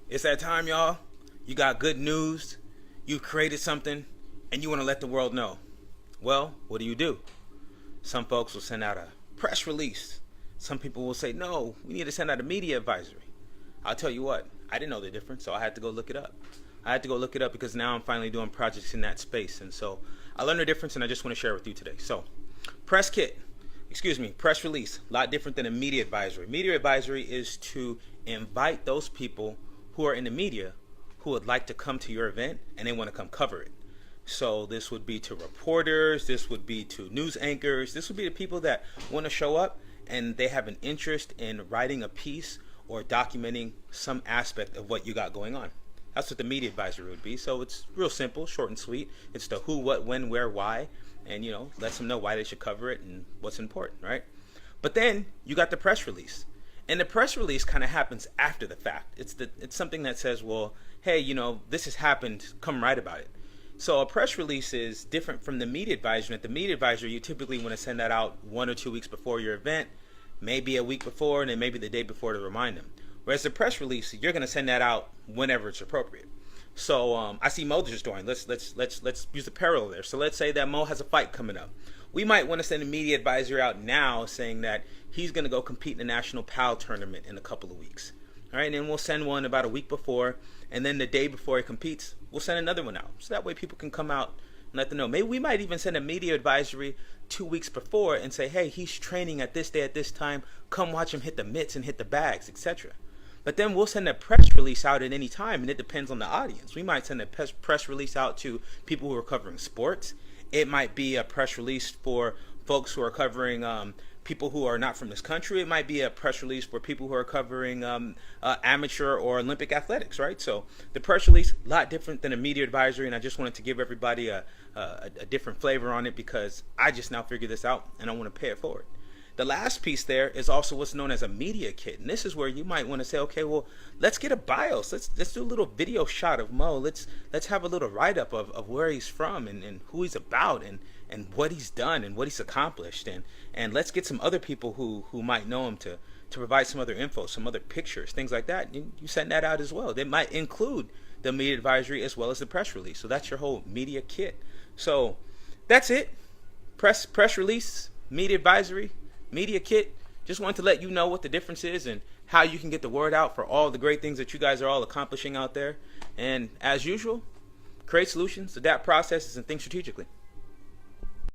It's that time, y'all. You got good news. You created something and you want to let the world know. Well, what do? Some folks will send out a press release. Some people will say, no, we need to send out a media advisory. I'll tell you what, I didn't know the difference, so I had to go look it up. I had to go look it up because now I'm finally doing projects in that space. And so I learned the difference and I just want to share with you today. So, press release, a lot different than a media advisory. Media advisory is to invite those people who are in the media who would like to come to your event and they want to come cover it. So this would be to reporters, this would be to news anchors, this would be to people that want to show up and they have an interest in writing a piece or documenting some aspect of what you got going on. That's what the media advisory would be. So it's real simple, short and sweet. It's the who, what, when, where, why, and lets them know why they should cover it and what's important, right? But then you got the press release. And the press release kind of happens after the fact. It's something that says, well, hey, this has happened, come write about it. So a press release is different from the media advisory. At the media advisory, you typically want to send that out 1 or 2 weeks before your event, maybe a week before, and then maybe the day before to remind them. Whereas the press release, you're going to send that out whenever it's appropriate. So I see Mo just joined. Let's use the parallel there. So let's say that Mo has a fight coming up. We might want to send a media advisory out now saying that he's going to go compete in the National PAL tournament in a couple of weeks. All right, and then we'll send one about a week before, and then the day before he competes, we'll send another one out. So that way people can come out and let them know. Maybe we might even send a media advisory 2 weeks before and say, hey, he's training at this day at this time. Come watch him hit the mitts and hit the bags, etc. But then we'll send a press release out at any time, and it depends on the audience. We might send a press release out to people who are covering sports. It might be a press release for folks who are covering people who are not from this country. It might be a press release for people who are covering amateur or Olympic athletics, right? So the press release, a lot different than a media advisory, and I just wanted to give everybody a different flavor on it because I just now figured this out, and I want to pay it forward. The last piece there is also what's known as a media kit, and this is where you might want to say, okay, well, let's get a bios. Let's do a little video shot of Mo. Let's have a little write up of where he's from and who he's about and what he's done and what he's accomplished, and let's get some other people who might know him to provide some other info, some other pictures, things like that. You send that out as well. They might include the media advisory as well as the press release. So that's your whole media kit. So that's it. Press release, media advisory, media kit. Just wanted to let you know what the difference is and how you can get the word out for all the great things that you guys are all accomplishing out there. And as usual, create solutions, adapt processes, and think strategically.